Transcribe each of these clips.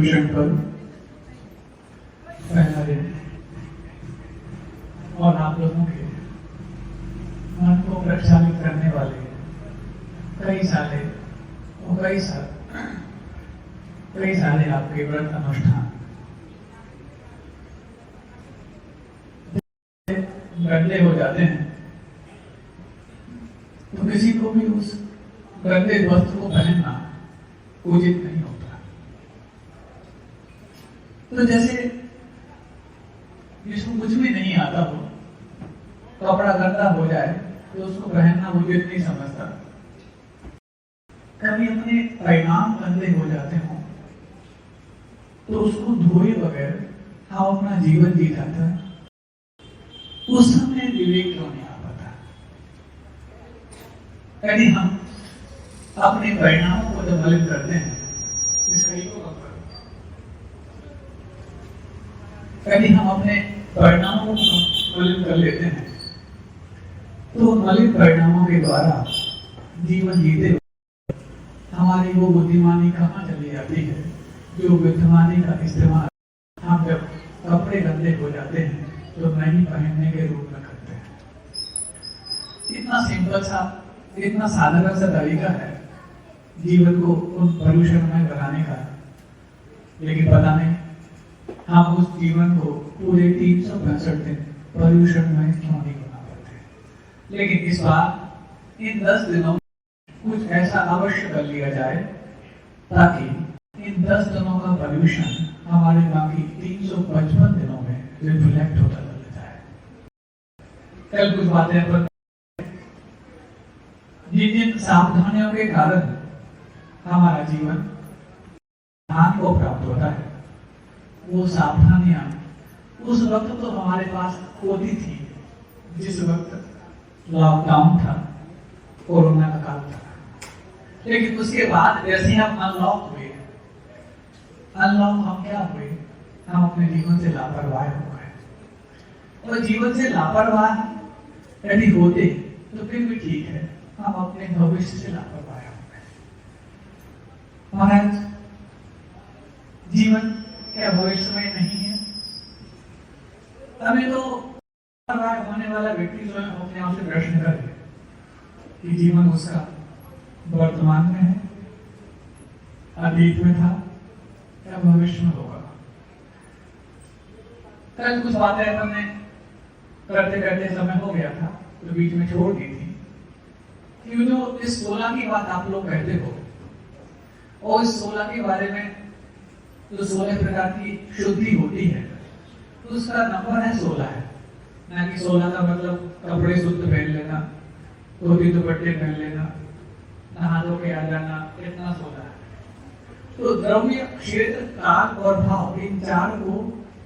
प्रदूषण पर पहला दिन और आप लोगों के मन को प्रक्षालित करने वाले कई सारे आपके व्रत अनुष्ठान गंदे हो जाते हैं तो किसी को भी उस गंदे वस्त्र को पहनना उचित नहीं होता। तो जैसे जिसको कुछ भी नहीं आता हो, कपड़ा गंदा हो जाए तो उसको पहनना उचित नहीं समझता। कभी अपने परिणाम गंदे हो जाते हो तो उसको धोए बगैर हम अपना जीवन जी जाता है। उस समय विवेक क्यों नहीं आ पाता? यदि हम अपने परिणामों को जब मलिन करते हैं, यदि हम अपने परिणामों को मलिन कर लेते हैं तो मलिन परिणामों के द्वारा जीवन जीते हमारी वो बुद्धिमानी कहाँ चली जाती है जो बुद्धिमानी का इस्तेमाल हम जब कपड़े गंदे हो जाते हैं तो नहीं पहनने के रूप में करते हैं। इतना सिंपल सा, इतना साधारण सा तरीका है जीवन को उन प्रदूषणमय बनाने का, लेकिन पता नहीं हम उस जीवन को पूरे 365 दिन प्रदूषणमय क्यों नहीं बना पाते। लेकिन इस बार इन 10 दिनों कुछ ऐसा अवश्य कर लिया जाए ताकि इन 10 दिनों का प्रदूषण हमारे बाकी 355 दिनों में रिफ्लेक्ट होता चला जाए। कल कुछ बातें पर जिन सावधानियों के कारण हमारा जीवन ध्यान को प्राप्त होता है, वो सावधानियां उस वक्त तो हमारे पास होती थी जिस वक्त लॉकडाउन था, कोरोना का काल था। लेकिन उसके बाद जैसे हम अनलॉक हुए, हम क्या हुए? हम अपने जीवन से लापरवाह हो गए। और जीवन से लापरवाह यदि होते तो फिर भी ठीक है, हम अपने भविष्य से लापरवाह हो गए। महाराज, जीवन क्या भविष्य में नहीं है? अभी तो लापरवाह होने वाला व्यक्ति जो है अपने आप से प्रश्न करे कि जीवन उसका वर्तमान में है, अतीत में था या भविष्य में होगा। कल कुछ बातें हमने करते करते समय हो गया था तो बीच में छोड़ दी थी कि जो इस 16 की बात आप लोग कहते हो और इस 16 के बारे में जो 16 प्रकार की शुद्धि होती है तो उसका नंबर है 16 है, ना कि 16 का मतलब कपड़े शुद्ध पहन लेना, धोती दुपट्टे पहन लेना, नहा धो के आ जाना, इतना 16 है। तो द्रव्य, क्षेत्र, काल और भाव, इन चार को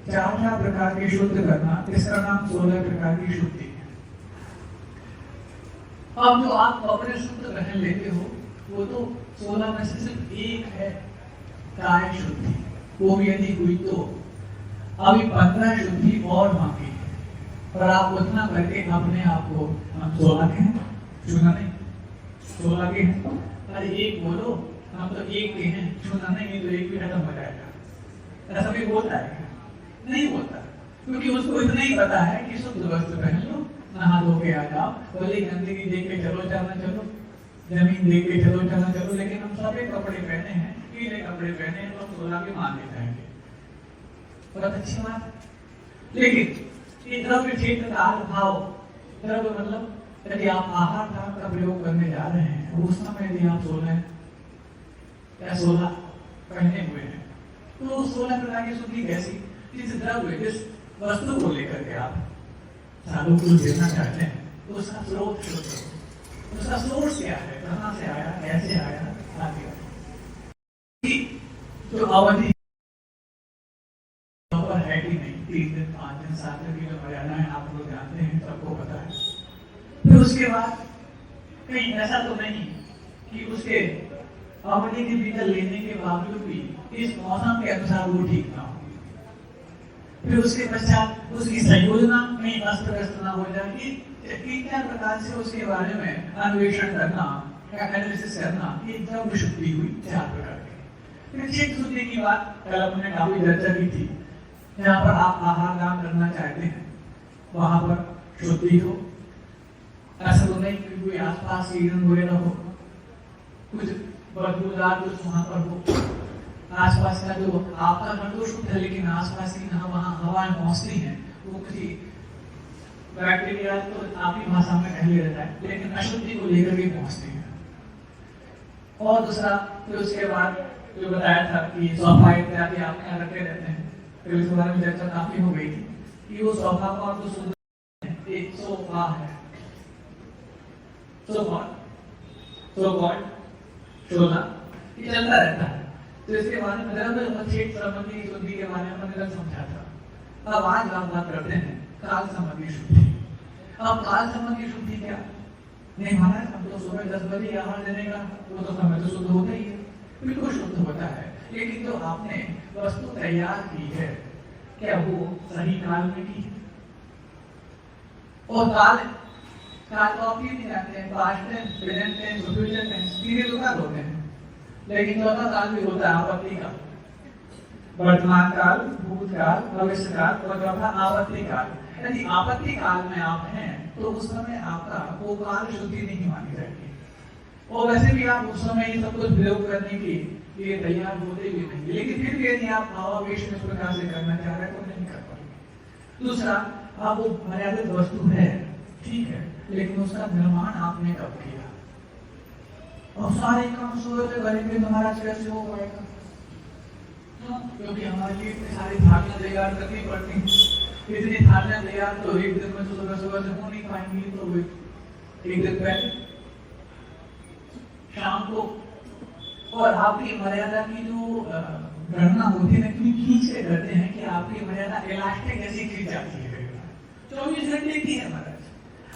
4 प्रकार के शुद्ध करना, इसका नाम 16 प्रकार की शुद्धि है। अब जो आप कपड़े शुद्ध पहन लेते हो वो तो 16 में से सिर्फ एक है काय शुद्धि, वो भी यदि हुई तो अभी 15 शुद्धि और बाकी है। पर आप उतना करके अपने आप को, हम 16 के हैं, चुना नहीं, 16 के हैं, अरे एक बोलो, हम तो एक के हैं, चुना नहीं तो एक भी खत्म हो जाएगा। ऐसा भी होता है? नहीं होता, क्योंकि उसको इतना ही पता है कि शुद्ध वस्त्र पहन लो, नहा धो के आ जाओ, भले गंदगी देख के चलो चलना चलो, जमीन देख के चलो चलना चलो, लेकिन हम सभी कपड़े पहने हैं, पीले कपड़े पहने हैं, तो 16 के मान ले जाएंगे। बहुत अच्छी बात। लेकिन ये द्रव्य, क्षेत्र, काल, भाव, द्रव्य मतलब यदि आप आहार का प्रयोग करने जा रहे हैं उस समय यदि आप 16 या 16 पहने हुए हैं तो 16 प्रकार की शुद्धि कैसी? जिस द्रव्य, जिस वस्तु को लेकर के आप साधु को देना चाहते हैं तो उसका स्रोत शुद्ध हो, उसका सोर्स क्या है, कहाँ से आया, कैसे आया, आदि। जो अवधि है कि नहीं, 3 दिन 5 दिन 7 दिन की जो मर्यादा है आप लोग जानते हैं, सबको पता है। फिर उसके बाद कहीं ऐसा तो नहीं कि उसके अवधि के भीतर लेने के बावजूद भी इस मौसम के अनुसार वो ठीक ना हो। फिर उसके पश्चात उसकी संयोजना कहीं अस्त व्यस्त ना हो जाए कि 3-4 प्रकार से उसके बारे में अन्वेषण करना, एनालिसिस करना, ये द्रव्य शुद्धि हुई 4 प्रकार की। फिर चित्त शुद्धि की बात कल हमने काफी चर्चा की थी। जहाँ पर आप आहार दान करना चाहते हैं वहां पर शुद्धि हो, ऐसा तो नहीं कि कोई आसपास कीड़े वगैरह हो, कुछ बदबूदार कुछ वहां पर हो, आसपास का जो आपका घर तो शुद्ध है लेकिन आसपास की वहां हवाएं पहुंचती हैं वो किसी बैक्टीरिया तो आपकी भाषा में कह लिया जाता है लेकिन अशुद्धि को लेकर के पहुंचती है। और दूसरा फिर उसके बाद जो बताया था कि सोफा इत्यादि आप यहाँ रखे रहते हैं, फिर इस बारे में चर्चा काफी हो गई थी कि वो सोफा को आप तो सुंदर एक सोफा है, सोफा शोधा ये चलता रहता है। तो इसके बारे में क्षेत्र संबंधी शुद्धि के बारे में मैंने समझा था। अब आज आप बात करते हैं काल संबंधी शुद्धि। अब काल संबंधी शुद्धि क्या? नहीं महाराज हम तो सुबह 10 बजे आहार देने का वो तो समय तो शुद्ध होता ही है, बिल्कुल शुद्ध होता है, लेकिन जो आपने वस्तु तैयार की है क्या वो सही काल में की है? और काल तो आप ये नहीं जानते हैं, past tense, present tense, future tense, तीन तो काल होते हैं, लेकिन चौथा काल भी होता है आपत्ति काल, वर्तमान काल, भूतकाल, भविष्य काल और चौथा आपत्ति काल। यदि आपत्ति काल में आप हैं तो उस समय आपका वो काल शुद्धि नहीं मानी जाएगी, और वैसे भी आप उस समय ये सब कुछ प्रयोग करने के लिए तैयार होते भी नहीं, लेकिन फिर भी यदि आप भावावेश में इस प्रकार से करना चाह रहे हैं तो नहीं कर पाएंगे। दूसरा, आप वो मर्यादित वस्तु है ठीक है, लेकिन उसका निर्माण आपने कब किया? और सारे काम सुबह से करेंगे तो महाराज कैसे हो पाएगा? क्योंकि हमारे लिए इतनी सारी थालियां तैयार करनी पड़ती हैं, इतनी थालियां तैयार तो एक दिन में सुबह सुबह से हो नहीं पाएंगी, तो एक दिन पहले शाम को। और आपकी मर्यादा की जो गणना होती है ना, क्यों खींच के करते हैं कि आपकी मर्यादा इलास्टिक ऐसी खींच जाती है 24 घंटे की है महाराज।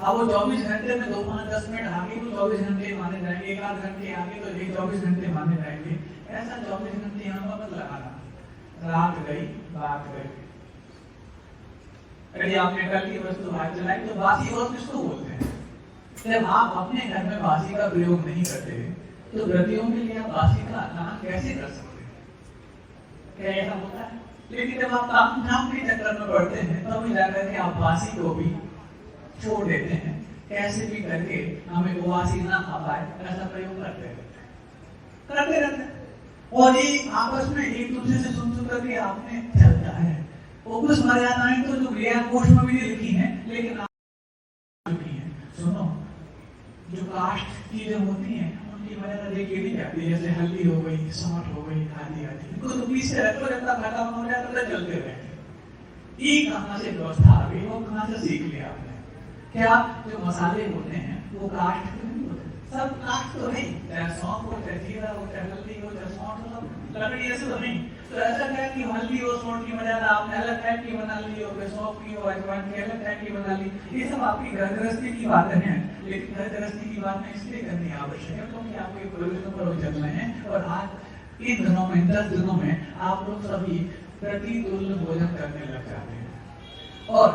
अब वो 24 घंटे में 2-5-10 मिनट आगे तो 24 घंटे माने जाएंगे, 1-8 घंटे आगे तो 24 घंटे माने जाएंगे। ऐसा 24 घंटे यहाँ पर लगाना, रात गई बात गई। यदि आपने कल की वस्तु हाथ चलाई तो बासी वस्तु किसको बोलते हैं? जब आप अपने घर में बासी का प्रयोग नहीं करते तो व्रतियों के लिए आप बासी का दान कैसे कर सकते हैं? क्या ऐसा होता है? लेकिन जब आप काम के चक्कर में पड़ते हैं तब भी जाकर के आप बासी को भी छोड़ देते हैं, कैसे भी करके हमें वो बासी ना खा पाए ऐसा प्रयोग करते रहते हैं। और ये आपस में एक दूसरे से सुन करके आपने चलता है। वो कुछ मर्यादाएं तो जो ज्ञान कोश में भी लिखी हैं, लेकिन सुनो, जो कास्ट चीजें होती हैं उनकी मर्यादा देखी नहीं जाती, जैसे हल्दी हो गई, सौंठ हो गई, आदि आदि, इनको तो पीछे रखो जब तक खत्म हो जाए तब चलते रहते। ये कहाँ से व्यवस्था आ गई, वो कहाँ से सीख लिया आपने? क्या जो मसाले होते हैं वो कास्ट के नहीं होते, सब कास्ट तो नहीं, चाहे सौंफ हो, चाहे जीरा हो, चाहे हल्दी हो, चाहे सौंठ हो, लकड़ी ऐसे तो नहीं। तो ऐसा क्या कि हल्दी और सौंठ की मर्यादा आपने अलग टाइप की बना ली और सौंफ की और अजवाइन की अलग टाइप की बना ली, ये सब आपकी घर गृहस्थी की बातें हैं। लेकिन घर गृहस्थी की बातें इसलिए करनी आवश्यक है क्योंकि आपको एक प्रयोजनों पर चल रहे हैं, और आज इन दिनों में 10 दिनों में आप लोग सभी प्रतितुल्य भोजन करने लग जाते हैं। और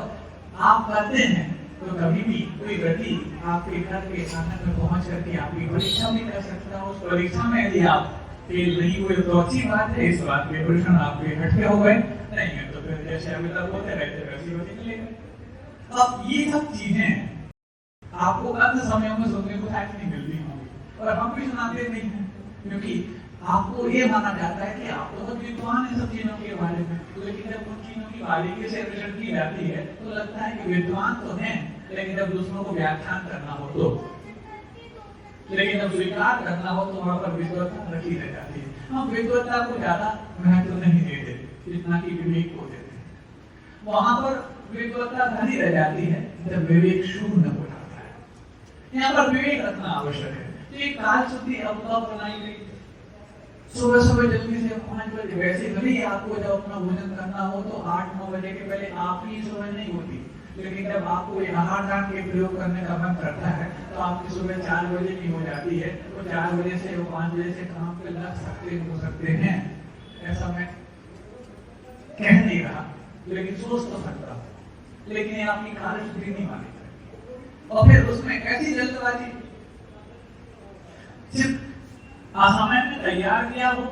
आप करते हैं तो कभी भी कोई व्यक्ति आपके घर के आंगन में पहुंच करके आपकी परीक्षा भी कर सकता है। उस परीक्षा में यदि आप फेल नहीं हुए तो अच्छी बात है, इस बात पे प्रश्न आपके हटके हो गए, नहीं है तो फिर जैसे अभी तक होते रहते वैसे होते चलेगा। अब ये सब चीजें आपको अन्य समयों में सुनने को शायद नहीं मिलती होंगी, और हम भी सुनाते नहीं हैं क्योंकि आपको ये माना जाता है कि आप तो बहुत विद्वान हैं सब चीजों के बारे में। लेकिन जब उन चीजों की बारीकी से विश्लेषण की जाती है तो लगता है कि विद्वान तो हैं, लेकिन जब दूसरों को व्याख्यान करना हो तो, लेकिन जब स्वीकार करना हो तो वहां पर विद्वत्ता रखी रह जाती है। हम विद्वत्ता को ज्यादा महत्व नहीं देते जितना कि विवेक को देते हैं। वहां पर विद्वत्ता धनी रह जाती है जब विवेक शून्य हो जाता है। यहाँ पर विवेक रखना आवश्यक है। तो ये काल शुद्धि अब बनाई गई, सुबह सुबह जल्दी से 5 बजे, वैसे भले आपको जब अपना भोजन करना हो तो 8-9 बजे के पहले आपकी सुबह नहीं होती, लेकिन जब आपको आहार दान के प्रयोग करने का मन करता है तो आपकी सुबह 4 बजे की हो जाती है। तो 4 बजे से 5 बजे से काम पे लग सकते हो सकते हैं, ऐसा मैं कह नहीं रहा, लेकिन सोच तो सकता हूँ, लेकिन ये आपकी कार्य शुद्धि नहीं मानी जाएगी। और फिर उसमें ऐसी जल्दबाजी, सिर्फ समय में तैयार किया हो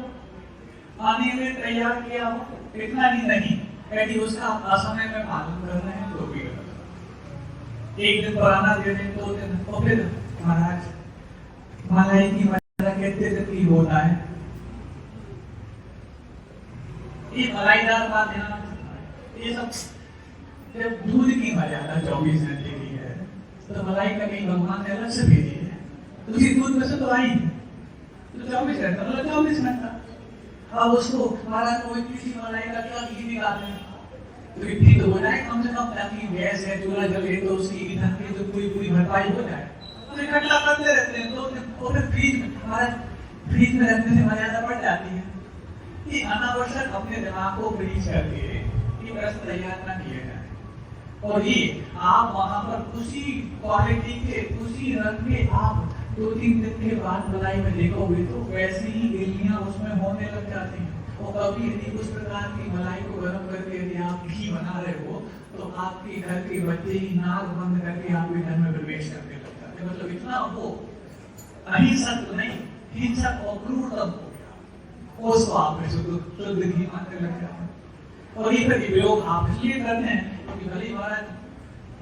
आने में तैयार किया हो, इतना ही नहीं यदि उसका असमय में पालन कर रहे हैं तो भी गलत। एक दिन पुराना दे दें, 2 दिन, तो फिर महाराज मलाई की मर्यादा कहते थे कि होता है ये मलाईदार बात ध्यान रखना है। ये सब जब दूध की मर्यादा 24 घंटे की है तो मलाई का कहीं भगवान ने अलग से भेजी है, तो उसी दूध में से तो आई है, तो 24 घंटा मतलब 24 घंटा। अब उसको महाराज को इतनी सी मलाई का क्या घी निकालते हैं, तो इतनी तो हो जाए कम से कम, ताकि गैस है चूल्हा जले तो उसकी ईंधन की जो पूरी भरपाई हो जाए। तो इकट्ठा करते रहते हैं, तो फिर फ्रीज में महाराज फ्रीज में रखने से मर्यादा बढ़ जाती है। ये अनावश्यक अपने दिमाग को फ्रीज करके ये रस तैयार न किए जाए। और ये आप वहां पर उसी क्वालिटी के उसी रंग के आप 2-3 दिन के बाद मलाई में देखोगे तो वैसी ही गिल्लियां उसमें होने लग जाती हैं। और कभी यदि उस प्रकार की मलाई को गर्म करके यदि आप घी बना रहे हो तो आपके घर के बच्चे ही नाक बंद करके आपके घर में प्रवेश करने लग जाते हैं। मतलब इतना वो अहिंसक तो नहीं, हिंसक और क्रूरतम हो गया, उसको आप शुद्ध घी मानने लग जाते हैं। और ये प्रयोग आप इसलिए करते हैं क्योंकि भले महाराज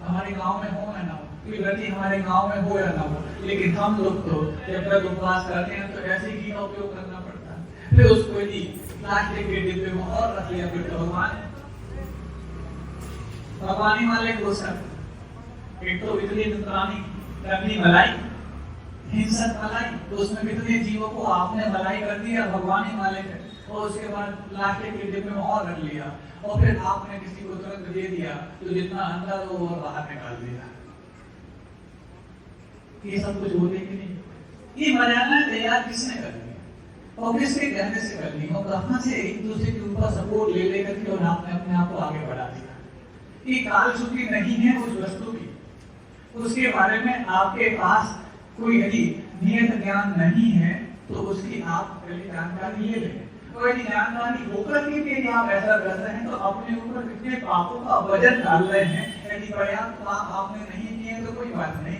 हमारे गांव में हो या ना हो, कोई व्रती हमारे गांव में हो या ना हो, लेकिन हम लोग तो जब व्रत उपवास करते हैं तो ऐसे घी का उपयोग करना पड़ता है। फिर उसको यदि प्लास्टिक के डिब्बे में और रख लिया फिर तो भगवानी वाले को सब एक तो इतनी नकली मलाई, हिंसक मलाई, तो उसमें कितने जीवों को आपने मलाई कर दिया भगवानी वाले के, और उसके बाद प्लास्टिक के डिब्बे में और रख लिया, और फिर आपने किसी को तुरंत दे दिया तो जितना अंदर वो बाहर निकाल दिया। ये सब कुछ होने की नहीं, ये मर्यादा तैयार किसने कर दी और किसके कहने से कर दी और कहां से एक दूसरे के ऊपर सपोर्ट ले लेकर के और आपने अपने आप को आगे बढ़ा दिया। ये कालसूत्री नहीं है उस वस्तु की, उसके बारे में आपके पास कोई यदि नियत ज्ञान नहीं है तो उसकी आप पहले जानकारी ले लें। तो यदि जानकारी होकर के यदि आप ऐसा कर रहे हैं तो अपने ऊपर कितने पापों का वजन डाल रहे हैं। यदि पर्याप्त पाप आपने नहीं किए तो कोई बात नहीं,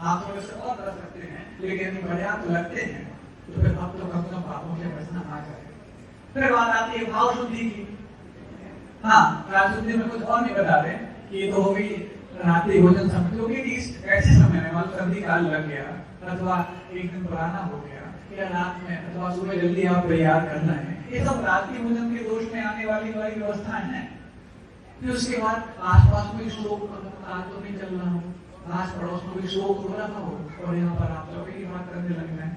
आप थोड़े से और कर सकते हैं, लेकिन यदि पर्याप्त लगते हैं तो फिर आप तो कम से कम पापों से बचना आ जाए। फिर बात आती है भाव शुद्धि की। हाँ, भाव शुद्धि में कुछ और नहीं बता रहे कि ये तो हो गई रात्रि भोजन समय, क्योंकि ऐसे समय में मान सर्दी काल लग गया अथवा एक दिन पुराना हो गया या रात में अथवा सुबह जल्दी आप तैयार करना है, ये सब रात्रि भोजन के दोष में आने वाली व्यवस्थाएं हैं। फिर उसके बाद आसपास कोई शोक काल तो नहीं चल रहा हो, आस पड़ोस में कोई शोक हो रहा हो और यहाँ पर आप लोग की बात करने लग गए,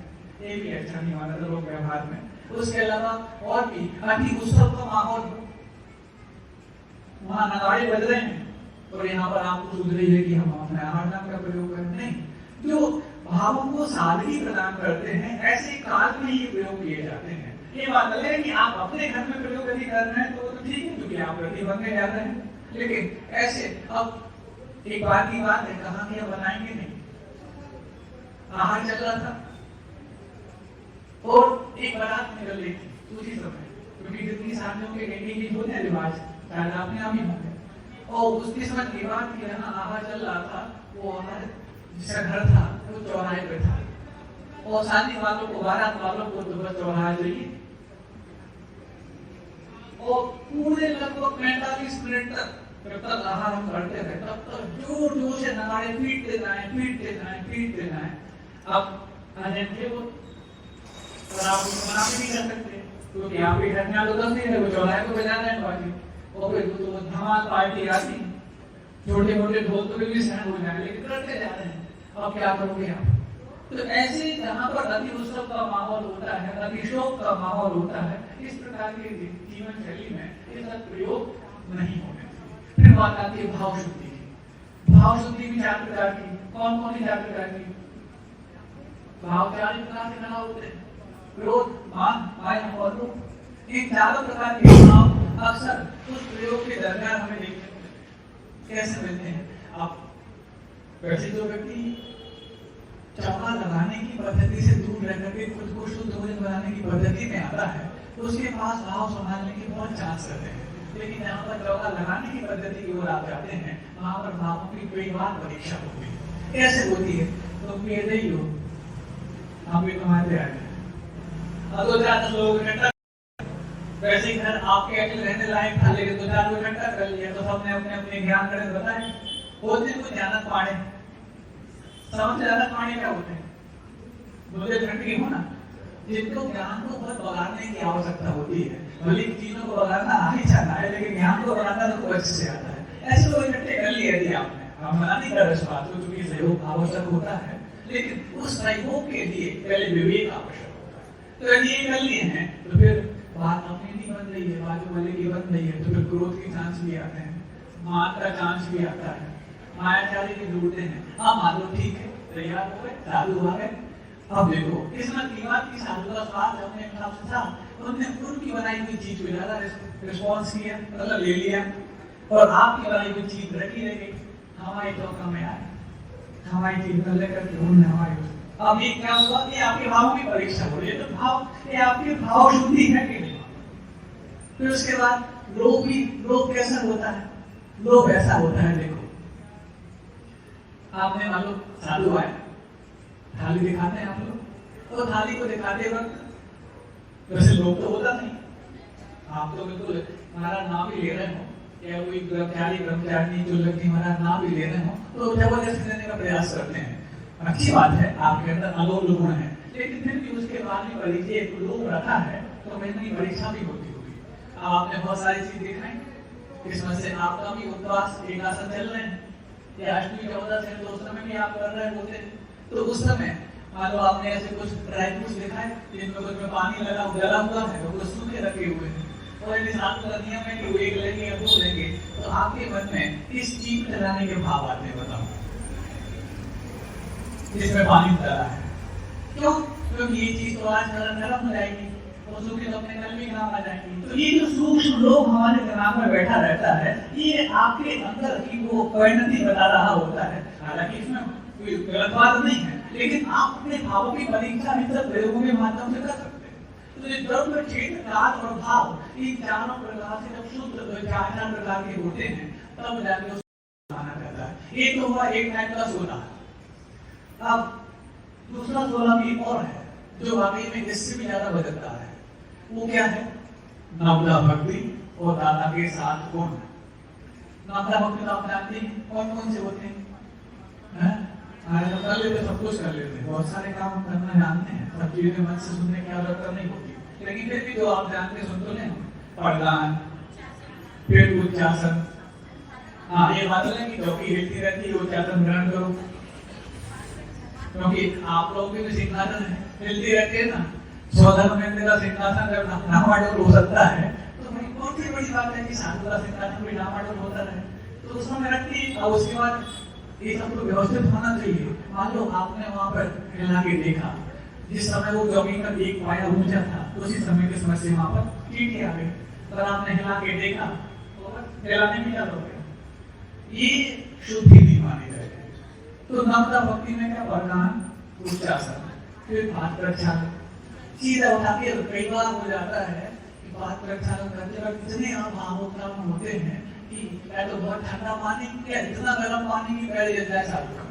ये भी अच्छा नहीं माना था लोग व्यवहार में। उसके अलावा और भी अति उत्सव का माहौल, वहां नगाड़े बज रहे हैं और यहाँ पर आपको सोच रही है कि हम अपने आहार नाम का प्रयोग करें, नहीं, जो भावों को सादगी प्रदान करते हैं ऐसे काल में ही प्रयोग किए जाते हैं। ये बात अलग है कि आप अपने घर में प्रयोग यदि कर रहे हैं तो ठीक है, क्योंकि आप प्रति बनने जा रहे हैं, लेकिन ऐसे अब एक बार की बात है, कहा कि बनाएंगे नहीं, आहार चल रहा था और एक बारात निकल रही थी उसी समय, क्योंकि जितनी शादियों के कहीं होते हैं रिवाज शायद आपने आप ही होंगे, और उसके समय की बात की यहाँ आहार चल रहा था, वो आहार जिसका घर था वो चौराहे पे था और शादी वालों को बारात वालों को तो बस चौराहा चाहिए और पूरे लगभग 45 मिनट तक जब तक आहार हम करते थे तब तक जोर जोर से नगाड़े पीटते जाए। अब थे वो और आप उसको मना भी नहीं कर सकते क्योंकि आप भी घर में आगे उतर नहीं रहे, वो चौराहे को बजा रहे हैं बाजी, और फिर तो धमाल पार्टी आती, छोटे मोटे ढोल तो भी सहन हो जाए, लेकिन करते जा रहे हैं। अब क्या करोगे आप? तो ऐसे जहाँ पर अति उत्सव का माहौल होता है, अति शोक का माहौल होता है, इस प्रकार के जीवन शैली में ये सब प्रयोग नहीं होने चाहिए। फिर बात आती है भाव शुद्धि की। भाव शुद्धि भी 4 प्रकार की, कौन कौन सी 4 प्रकार की? भाव 4 प्रकार के भाव होते हैं, क्रोध, मान, माया और लोभ। इन 4 प्रकार के भाव अक्सर उस प्रयोग के दरमियान हमें देखते हैं। कैसे मिलते हैं? आप वैसे जो व्यक्ति चौका लगाने की पद्धति से दूर रह करके खुद को शुद्ध भोजन बनाने की पद्धति में आता है तो उसके पास भाव संभालने के बहुत चांस रहते हैं, लेकिन यहाँ पर चौका लगाने की पद्धति की ओर आप जाते हैं, वहां पर भावों की कई बार परीक्षा होती है। कैसे होती है? तो कहते ही हो हम भी तुम्हारे आए अब 2-4 लोग इकट्ठा वैसे ही घर आपके अकेले रहने लायक था, लेकिन 2-4 को इकट्ठा कर लिया तो सबने अपने अपने ज्ञान करे बताए। होते कुछ जानत पाड़े, समझ जानत पाड़े क्या होते हैं? मुझे घंटे हो ना, जिनको ज्ञान को बहुत बगाड़ने की आवश्यकता होती है, भले चीजों को बगाड़ना आ ही जाता है, लेकिन ज्ञान को बगाड़ना तो खूब अच्छे से आता है। ऐसे लोग इकट्ठे कर लिए यदि आपने, हम मना नहीं कर रहे इस बात को, क्योंकि सहयोग आवश्यक होता है, लेकिन उस सहयोग के लिए पहले विवेक आवश्यक होता है। तो यदि ये कर लिए हैं तो फिर बात अपनी नहीं बन रही है, बाजू वाले की बन रही है, तो फिर क्रोध के चांस भी आते हैं, मान का चांस भी आता है, मायाचारी की ढूंढते हैं। हाँ मान लो ठीक है, तैयार हो गए, साधु आ गए। अब देखो इसमें कीमत की साधु का स्वाद अपने हिसाब से था, उन्होंने उनकी बनाई हुई चीज को ज्यादा रिस्पॉन्स किया, मतलब ले लिया, और आपकी बनाई हुई चीज रखी रह गई। हमारी तो कम आए, हमारी चीज लेकर के उन्होंने हमारी। अब ये क्या हुआ कि आपके भावों की परीक्षा हो रही है, तो भाव ये आपकी भाव शुद्धि है कि नहीं। फिर उसके बाद लोभ भी, लोभ कैसा होता है? लोभ ऐसा होता है, देखो आपने मान लो साधु आए, थाली दिखाते हैं आप लोग, तो थाली को दिखाते वक्त वैसे लोभ तो होता नहीं, आप तो बिल्कुल हमारा नाम ही ले रहे हो, या कोई ब्रह्मचारी जो लड़की हमारा नाम भी ले रहे हो, तो जबरदस्ती देने का प्रयास करते हैं। अच्छी बात है, आपके अंदर अलोभ गुण है, लेकिन फिर भी उसके बाद भी परीक्षा लोभ रखा है, तो मेरी परीक्षा भी होती होगी। आपने बहुत सारी चीज दिखाई, इसमें से आपका भी उपवास एक आसन चल रहे हैं, या अष्टमी 14 से तो उस समय भी आप कर रहे होते, तो उस समय मान लो आपने ऐसे कुछ ड्राई फ्रूट्स दिखाए जिनमें कुछ में पानी लगा जला हुआ है, तो कुछ सूखे रखे हुए हैं, और यदि साधु का नियम है कि वो एक लेंगे या 2 लेंगे, तो आपके मन में किस चीज में जलाने के भाव आते हैं बताओ? जिसमें पानी डाला है, क्यों? क्योंकि ये चीज तो आज नरम हो जाएगी, और सूखे तो अपने कल भी काम आ जाएंगी। तो ये जो सूक्ष्म लोभ हमारे दिमाग में बैठा रहता है, ये आपके अंदर की वो परिणति बता रहा होता है। हालांकि इसमें कोई गलत बात नहीं है, लेकिन आप अपने भावों की परीक्षा मित्र प्रयोगों के माध्यम से कर सकते हैं। तो ये द्रव्य, क्षेत्र, काल और भाव, इन चारों प्रकार से जब शुद्ध 4 प्रकार के होते हैं, तब जाके उसको माना जाता है। ये तो हुआ एक टाइप का सोना। अब दूसरा सोना भी और है, जो वाकई में इससे भी ज्यादा बदलता है। वो क्या है? नवदा भक्ति और दादा के साथ गुण। नवदा भक्ति तो आप जानते हैं कौन कौन से होते हैं? कर लेते, सब कुछ कर लेते, बहुत सारे काम करना जानते हैं, सब चीजें मन से सुनने की आवश्यकता नहीं होती, लेकिन फिर भी जो आप जानते सुन तो लें, प्रदान, फिर उच्चासन। हाँ ये बात है कि चौकी हिलती रहती है, उच्चासन ग्रहण करो, क्योंकि आप लोग भी सिंहासन है, हिलती रहती है ना। स्वधर्म में का सिंहासन जब नामाडोल हो सकता है, तो भाई कौन सी बड़ी बात है कि साधु का सिंहासन भी नामाडोल होता रहे, तो उसमें रखती है। और उसके बाद ये सब तो व्यवस्थित होना चाहिए। मान लो आपने वहां पर हिला के देखा, जिस समय वो जमीन पर एक पाया ऊंचा था, उसी समय के समय से वहां पर चींटी आ गई, पर आपने हिला के देखा तो हिलाने में क्या हो गया? ये शुद्धि नहीं मानी जाएगी। तो नवदा भक्ति में क्या? वरदान, उच्चासन, फिर हाथ प्रक्षालन, सीधा उठा के। कई बार हो जाता है कि हाथ प्रक्षालन करते वक्त इतने भावोत्तम होते हैं कि या तो बहुत ठंडा पानी या इतना गर्म पानी की पैर जल जाए साधु का।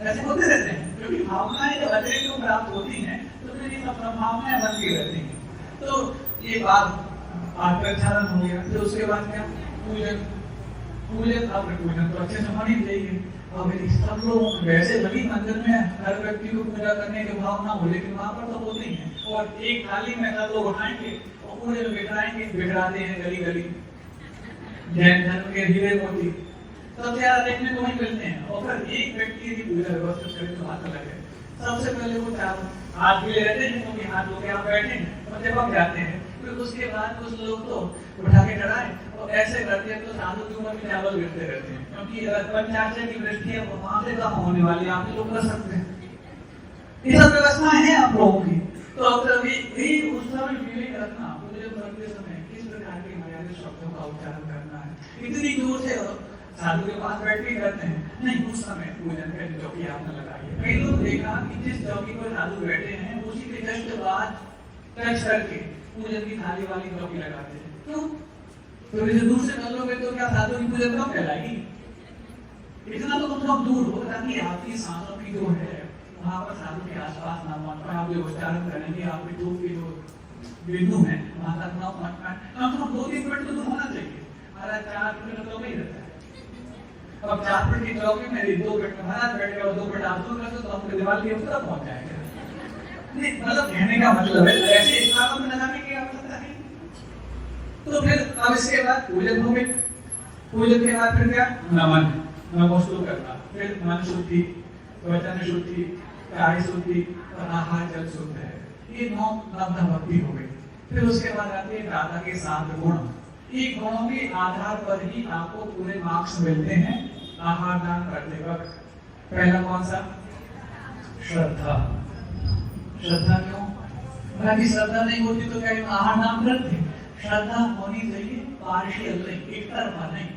ऐसे होते रहते हैं, क्योंकि भावनाएं जब अतिरिक्त को प्राप्त होती हैं, तो फिर ये सब संभावनाएं बनती रहती हैं। तो ये बात हाथ प्रक्षालन हो गया। फिर उसके बाद क्या? पूजन। पूजन, आपने पूजन तो अच्छे से होनी चाहिए। अब सब लोग वैसे भली मंदिर में हर व्यक्ति को पूजा करने के भाव ना हो, लेकिन वहां पर तो होते ही है। और एक थाली में सब लोग उठाएंगे और पूरे में बिखराएंगे, बिखराते हैं गली गली। जैन धर्म के हीरे मोती सबसे ज्यादा देखने को वही मिलते हैं। और फिर एक व्यक्ति की पूजा व्यवस्थित करने तो बात अलग है। सबसे पहले वो चारों हाथ मिले रहते हैं, क्योंकि हाथ धो के आप बैठे हैं और जब जाते हैं, फिर उसके बाद कुछ लोग तो उठा के चढ़ाए और ऐसे करते हैं तो साधु के ऊपर भी चावल गिरते रहते हैं, क्योंकि पंचाशय की दृष्टि है वहां से कम होने वाली, आप लोग कर सकते हैं। ये सब व्यवस्थाएं हैं आप लोगों की। तो अब यही उस समय फीलिंग रखना, पूरे करते समय किस प्रकार के मर्यादित शब्दों का उच्चारण करना है। इतनी दूर से साधु के पास बैठ के करते हैं, नहीं उस समय पूजन का चौकी आपने लगाई है। कई लोग देखा कि जिस चौकी पर साधु बैठे हैं उसी के जस्ट बाद टच करके पूजन की थाली वाली चौकी लगाते हैं। क्यों? तो जैसे दूर से कर लोगे तो क्या साधु की पूजन कम कहलाएगी? इतना तो कम दूर हो ताकि आपकी सांसों की जो है वहां पर साधु के आसपास ना पहुंच पाए। आप जो उच्चारण करेंगे, आपकी धूप की जो बिंदु है वहां तक ना पहुंच पाए, कम से कम 2-3 फीट तो दूर होना चाहिए। हमारा 4 फीट तो नहीं रहता है। अब 4 फीट की चौकी में 2 फीट में महाराज बैठ गया और 2 फीट आप दूर कर तो आपके दीवार की उस तरफ पहुंच जाएगा। नहीं मतलब कहने का मतलब है ऐसे स्थानों में लगाने की आवश्यकता है। तो फिर अब इसके बाद पूजन हो गए, पूजन के बाद फिर क्या, नमन, नमोस्तु करना, फिर मन शुद्धि, वचन शुद्धि, काय शुद्धि और आहार जल शुद्ध है। ये 9 नवधा भक्ति हो गई। फिर उसके बाद आते हैं दादा के 7 गुण। ये गुणों के आधार पर ही आपको पूरे मार्क्स मिलते हैं आहार दान करते वक्त। पहला कौन सा? श्रद्धा। श्रद्धा क्यों? यदि श्रद्धा नहीं होती तो क्या आहार दान करते? श्रद्धा होनी चाहिए पार्शियल नहीं, एक तरफा नहीं,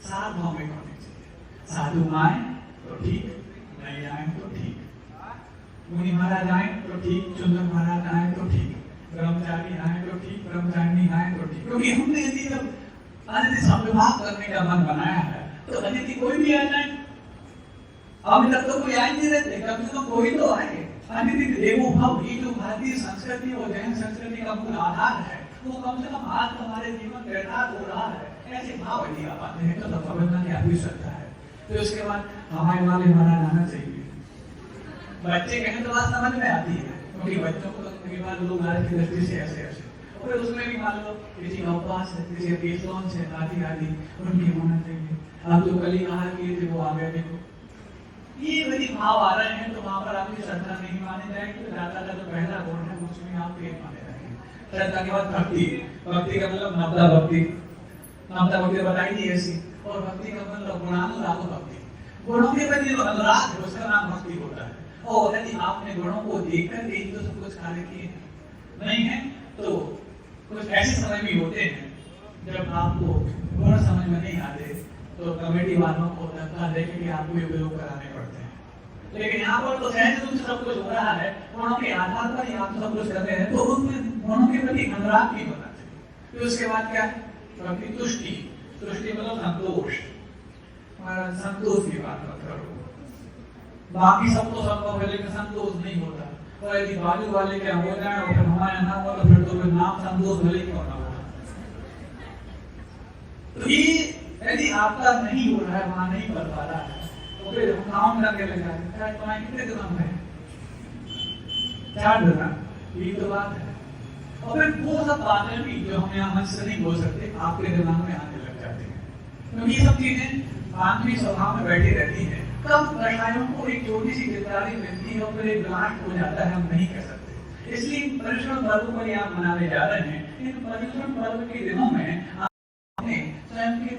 सार्वभौमिक होनी चाहिए। साधु आए तो ठीक, नहीं आए तो ठीक, मुनि महाराज आए तो ठीक, चुंदन महाराज आए तो ठीक, ब्रह्मचारी आए तो ठीक, ब्रह्मचारिणी आए तो ठीक। क्योंकि हमने यदि जब अतिथि संविभाग करने का मन बनाया है तो अतिथि कोई भी आ जाए। अभी तक तो कोई आ नहीं रहते, कम से कम कोई तो आए। अतिथि देवो भव, ये जो भारतीय संस्कृति और जैन संस्कृति का मूल आधार है वो कम से कम आज हमारे जीवन व्यवहार हो रहा है, ऐसे भाव यदि आप आते हैं तो समझना की आपकी श्रद्धा है। तो उसके बाद हमारे वाले महाराज आना चाहिए। बच्चे कहें तो बात समझ में आती है क्योंकि बच्चों को तो कई बार लोग लालच की दृष्टि से ऐसे ऐसे, और उसमें भी मान लो किसी का उपवास है, किसी का केसलॉन है, आदि आदि उनकी होना चाहिए। अब जो कल ही आहार किए थे वो आ गए देखो। ये यदि भाव आ रहे हैं तो वहां पर आपकी श्रद्धा नहीं मानी जाएगी। तो दादा का जो पहला गुण है उसमें आप पेट माने जाएंगे। श्रद्धा के बाद भक्ति, भक्ति का मतलब नवदा भक्ति, नवदा भक्ति बताई थी ऐसी। और भक्ति का मतलब गुणानुराग भक्ति, गुणों के प्रति जो अनुराग है उसका नाम भक्ति होता है। और यदि आपने गुणों को देखकर ही तो सब कुछ कार्य किए नहीं है तो कुछ ऐसे समय भी होते हैं जब आपको गुण समझ में नहीं आते तो कमेटी वालों को धक्का देके भी आपको ये प्रयोग कराने पड़ते हैं। लेकिन यहाँ पर तो सहज रूप से सब कुछ हो रहा है, गुणों के आधार पर ही आप सब कुछ कर रहे हैं तो उनमें गुणों के प्रति अनुराग भी होना चाहिए। फिर उसके बाद क्या? प्रति तुष्टि, तुष्टि मतलब संतोष, संतोष की बात मत करो। बाकी सब तो संभव है लेकिन संतोष नहीं होता। और यदि बाजू वाले क्या हो जाए और फिर हमारे ना हो तो फिर तो फिर नाम संतोष भले क्यों ना हो। तो ये यदि आपका नहीं हो रहा है, वहां नहीं कर पा रहा है तो फिर काम करके लग जाए। तुम्हारे कितने दिनों में? 4 दिन, ये तो बात है। और फिर वो सब बातें भी जो हम यहाँ मंच से नहीं बोल सकते आपके दिमाग में आने लग जाती हैं क्योंकि ये सब चीजें मानवीय स्वभाव में बैठी रहती है। तब रसायनों को एक छोटी सी गिरफ्तारी मिलती है और फिर एक ब्लास्ट हो जाता है, हम नहीं कह सकते। इसलिए पर्युषण पर्व पर आप मनाने जा रहे हैं। इन पर्युषण पर्व के दिनों में आपने स्वयं की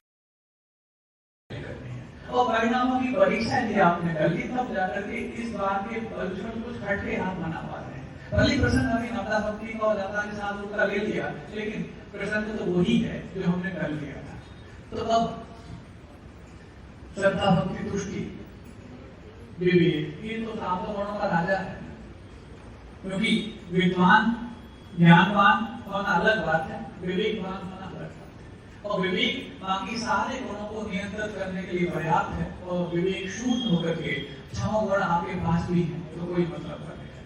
और परिणामों की परीक्षा यदि आपने कर ली तब जाकर के इस बार के पर्युषण कुछ खटके आप मना पा रहे हैं। भले प्रसन्न अभी नवदा भक्ति का और दादा के साथ उसका ले लिया लेकिन प्रसन्न तो वही है जो हमने कर लिया था। तो अब श्रद्धा भक्ति तुष्टि विवेक, ये तो सातों गुणों का राजा है। क्योंकि विद्वान ज्ञानवान होना अलग बात है, विवेकवान होना अलग बात है। और विवेक बाकी सारे गुणों को नियंत्रित करने के लिए पर्याप्त है। और विवेक शून्य होकर के 6 गुण आपके पास भी है तो कोई मतलब नहीं है।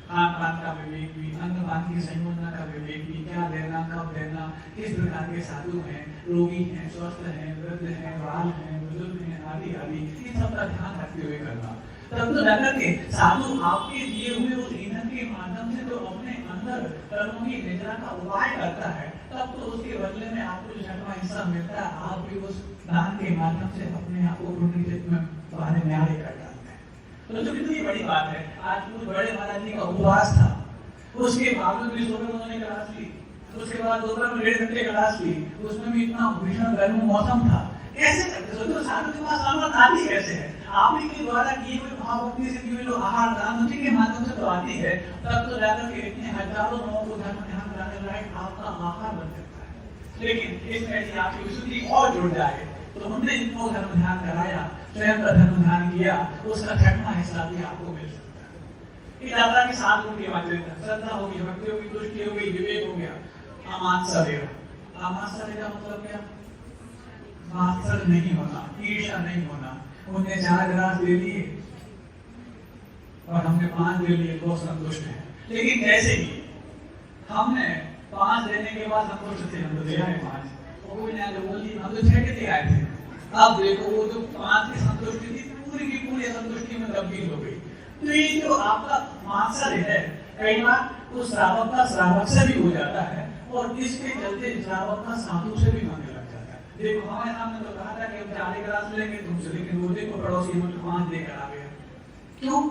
खान पान का विवेक भी, अन्न पान की संयोजना का विवेक भी, क्या देना कब देना, किस प्रकार के साधु हैं, रोगी हैं, स्वस्थ हैं, वृद्ध हैं, बाल हैं, बुजुर्ग हैं, आदि आदि, इन सब का ध्यान रखते हुए करना। तब तो जाकर के साधु आपके दिए हुए उस ईंधन के माध्यम से जो अपने अंदर कर्मों की निद्रा का उपाय करता है तब तो उसके बदले में आपको जो 6वां हिस्सा मिलता है आप भी उस दान के माध्यम से अपने आप को पुण्य में बाहर न्यारे कर डालते हैं। तो जो कितनी बड़ी बात है। आज पूरे बड़े महाराज जी का उपवास था, उसके बावजूद भी सुबह उन्होंने क्लास ली, उसके बाद दोपहर में 1.5 घंटे क्लास ली, उसमें भी इतना भीषण गर्म मौसम था। कैसे करते? सोचो साधु के पास सामर्थ आती कैसे है? आपने के द्वारा किए हुए भावभक्ति से किए जो आहार दान उसी के माध्यम से तो आती है। तब तो जाकर के इतने हजारों लोगों को धर्म ध्यान कराने लायक आपका आहार बन सकता है। लेकिन इसमें यदि आपकी विशुद्धि और जुड़ जाए तो हमने जिनको धर्म ध्यान कराया, स्वयं का धर्म ध्यान किया, उसका 6वां हिस्सा भी आपको मिल सकता है। ये दादा के 7 गुण की बात है। श्रद्धा होगी, भक्ति होगी, तुष्टि हो गई, विवेक हो गया, अमात्सर्य। अमात्सर्य का मतलब क्या? मात्सर्य नहीं होना, ईर्ष्या नहीं होना। उन्हें 4 गिलास दे लिए और हमने 5 दे लिए, बहुत संतुष्ट है। लेकिन जैसे ही हमने 5 देने के बाद संतुष्ट थे, हम तो दे आए 5, और कोई ने बोल दी हम तो 6 के दे आए थे। अब देखो वो जो 5 की संतुष्टि थी पूरी की पूरी संतुष्टि में तब्दील हो गई। तो ये जो आपका मानसर है कई बार वो श्रावक का श्रावक से भी हो जाता है, और इसके चलते श्रावक का साधु से भी मांगने लग जाता है। देखो हमारे सामने तो कहा था कि हम 4 गिलास लेंगे तुमसे, लेकिन वो देखो पड़ोसी में 5 देकर आ गया। क्यों?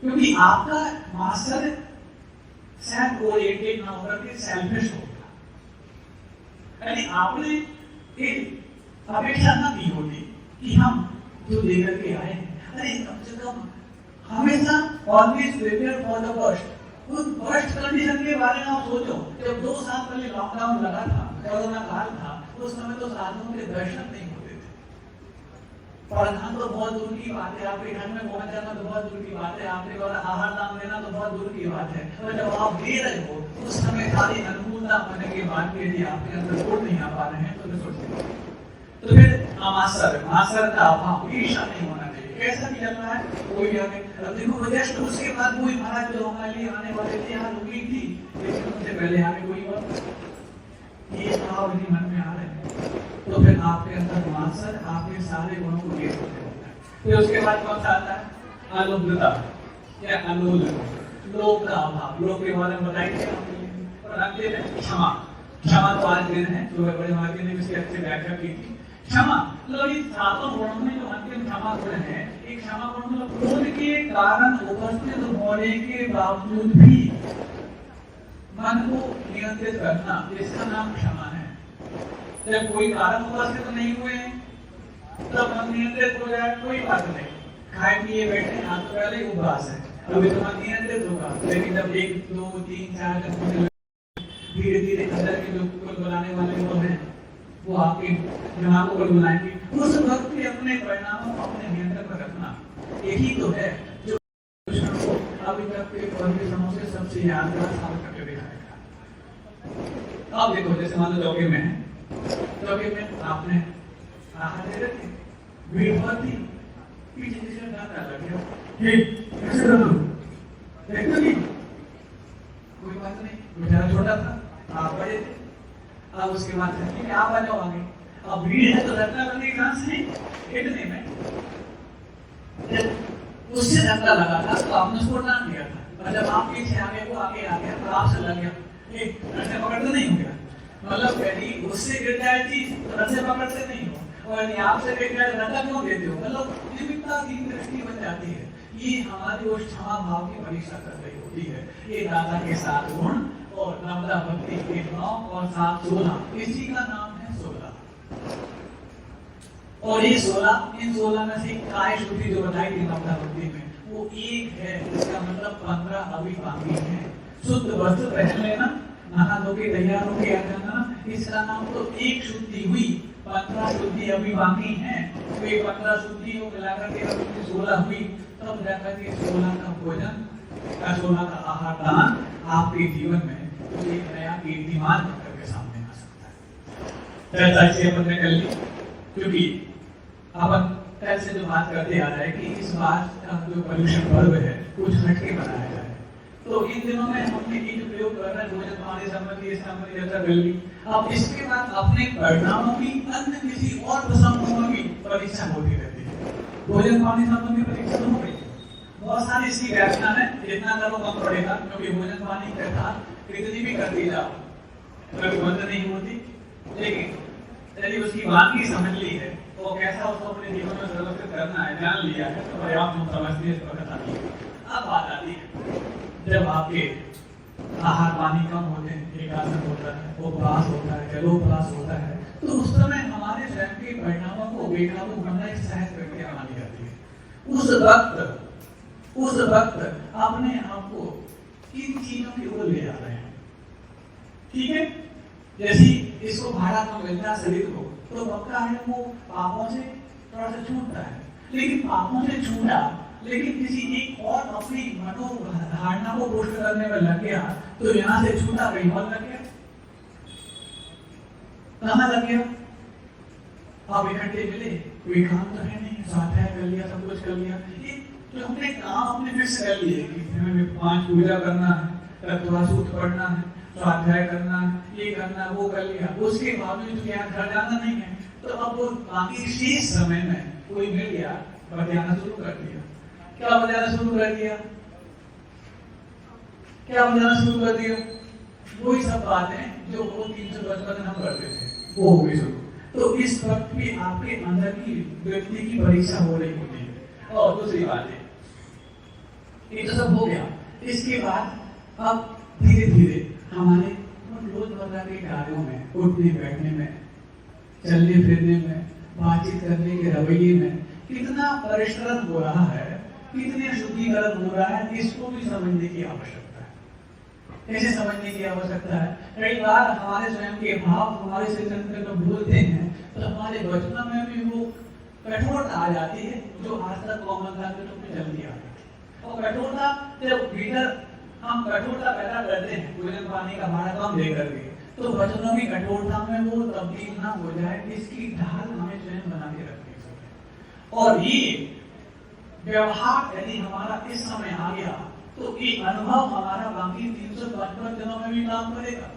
क्योंकि आपका मास्टर सेल्फ ओरिएंटेड ना होकर के सेल्फिश हो गया। यानी आपने एक अपेक्षा ना की होती कि हम जो लेकर के आए, अरे कम से कम हमेशा always prepare for the worst. उस वर्स्ट कंडीशन के बारे में आप सोचो। जब 2 साल पहले लॉकडाउन लगा था, कोरोना काल था, उस समय तो साधुओं के दर्शन नहीं होते थे, पढ़ना तो बहुत दूर की बात है, आपके घर में पहुंच जाना तो बहुत दूर की बात है, आपके द्वारा आहार दान लेना तो बहुत दूर की बात है। और जब आप दे रहे हो उस समय सारी अनुकूलता होने के बाद भी यदि आपके अंदर गुण नहीं आ पा रहे हैं तो सोचते, तो फिर मास्टर का अभाव, ईर्ष्या नहीं होना चाहिए। कैसा भी चल रहा है कोई आगे, अब देखो जस्ट उसके बाद कोई महाराज जो हमारे लिए आने वाले थे यहाँ रुकी थी, लेकिन उनसे पहले आगे कोई और, ये भाव यदि मन में आ रहे हैं तो फिर आपके अंदर मानसर आपके सारे गुणों को ले सकते होता है। फिर उसके बाद कौन सा आता है? अलुब्धता या अनूल, लोभ का अभाव। लोभ के बारे में बताएंगे और अंत में क्षमा। क्षमा तो आज दिन है, जो बड़े महाराज ने इसकी अच्छी व्याख्या की थी। क्षमा मतलब इस सातों गुणों में जो अंतिम क्षमा गुण है, एक क्षमा गुण मतलब क्रोध के कारण उपस्थित होने के बावजूद भी मन को नियंत्रित करना, इसका नाम क्षमा है। जब कोई कारण उपस्थित नहीं हुए तब मन नियंत्रित हो जाए, कोई बात नहीं, खाए पिए बैठे हाथ तो पहले उपवास है, अभी तो मन नियंत्रित होगा। लेकिन जब 1 2 3 4 दिन धीरे धीरे अंदर के जो कुल बुलाने वाले लोग हैं वो आपके दिमाग को बुलाएंगे, उस वक्त भी अपने परिणामों को अपने नियंत्रण में रखना। यही तो है जो अभी तक के परमेश्वरों से सबसे यादगार साबित करके दिखाएगा। अब देखो जैसे मान लो चौके में है, चौके में आपने आहार दे रखे, भीड़ बहुत थी, पीछे से डांटा लग गया, कैसे कर लूं? देखो नहीं, कोई बात नहीं, बेचारा छोटा था, आप बड़े थे। अब उसके बाद ठीक आप आ जाओ आगे, अब भीड़ है तो धक्का लगने की चांस नहीं, इतने में उससे धक्का लगा था तो आपने उसको डांट दिया था, और जब आप पीछे आगे वो आगे आ गया तो आपसे लग गया, ऐसे पकड़ते नहीं हो गया। मतलब यदि उससे गिर जाए चीज तो ऐसे पकड़ते नहीं हो, और यदि आपसे गिर जाए धक्का क्यों देते हो? मतलब निमित्ता की दृष्टि बन जाती है। ये हमारी उस क्षमा भाव की परीक्षा कर रही होती है। ये दादा के 7 गुण और नवदा भक्ति के 9 और 7 16, इसी का नाम है 16। और ये 16, इन 16 में से काय शुद्धि जो बताई थी नवदा भक्ति में, वो एक है, इसका मतलब 15 अभी बाकी है। शुद्ध वस्त्र पहन लेना, नहा धो के तैयार होके आ जाना, इसका नाम तो एक शुद्धि हुई, 15 शुद्धि अभी बाकी है। तो ये 15 शुद्धियों मिलाकर के 16 हुई, तब जाकर के 16 का भोजन, 16 का आहार दान आपके जीवन में तो एक नया कीर्तिमान बनकर के सामने आ सकता है। चर्चा इसे अपन ने कर ली, क्योंकि अपन कल से जो बात करते आ रहे हैं कि इस बार का जो पर्यूषण पर्व है कुछ हटके मनाया जाए। तो इन दिनों में हमने ये जो प्रयोग कर रहे हैं भोजन पानी संबंधी चर्चा कर ली। अब इसके बाद अपने परिणामों की अन्य किसी और प्रसंगों में भी परीक्षा होती रहती है। भोजन पानी संबंधी परीक्षा तो हो गई, बहुत सारी इसकी व्याख्या है, जितना करो कम पड़ेगा, क्योंकि भोजन पानी के साथ कितनी भी करती जाओ कभी बंद नहीं होती। लेकिन यदि उसकी बाकी समझ ली है तो कैसा उसको अपने जीवन में व्यवस्थित करना है, जान लिया है, तो पर्याप्त हम समझते हैं, इस वक्त आती है। अब बात आती है जब आपके आहार पानी कम होते हैं, एकादश होता है, उपवास होता है, जलोपवास होता है, तो उस समय हमारे स्वयं के परिणामों को बेकाबू करना एक सहज प्रक्रिया मानी जाती है। उस वक्त अपने आप को किन चीजों की ओर ले जा रहे हैं, ठीक है? जैसे इसको भाड़ा कम मिलता है शरीर को, तो पक्का है वो पापों से थोड़ा सा छूटता है, लेकिन पापों से छूटा लेकिन किसी एक और अपनी मनोधारणा को पुष्ट करने में लग गया, तो यहाँ से छूटा कहीं और लग गया, कहाँ लग गया? आप इकट्ठे मिले, कोई काम तो है नहीं, स्वाध्याय कर लिया, सब कुछ कर लिया, तो हमने काम अपने फिक्स कर लिए कि हमें 5 पूजा करना है, तब थोड़ा सा उठ पढ़ना है, स्वाध्याय करना है, ये करना वो कर लिया, उसके बावजूद क्या घर जाना नहीं है, तो अब वो बाकी शेष समय में कोई मिल गया, बजाना शुरू कर दिया। क्या बजाना शुरू कर दिया? क्या बजाना शुरू कर दिया? वही सब बातें जो वो 355 हम करते थे वो हो गई शुरू। तो इस वक्त भी आपके अंदर की व्यक्ति की परीक्षा हो रही होती है। और दूसरी बात है, ये तो सब हो गया। इसके बाद अब धीरे धीरे हमारे रोजमर्रा के कार्यों में, उठने बैठने में, चलने फिरने में, बातचीत करने के रवैये में कितना परिश्रम हो रहा है, कितने शुद्धिकरण हो रहा है, इसको भी समझने की आवश्यकता है। कैसे समझने की आवश्यकता है? कई बार हमारे स्वयं के भाव हमारे से जब भूलते हैं तो हमारे बचपन में भी वो कठोरता आ जाती है जो आज तक कॉमन था तो जल्दी आ जाती है। और कठोरता जब भीतर हम कठोरता पैदा करते हैं भोजन पानी का भाड़ा कम दे करके, तो बचनों की कठोरता में वो तब्दील ना हो जाए, इसकी ढाल हमें स्वयं बना के रखनी चाहिए। और ये व्यवहार यदि हमारा इस समय आ गया तो ये अनुभव हमारा बाकी 355 दिनों में भी काम करेगा,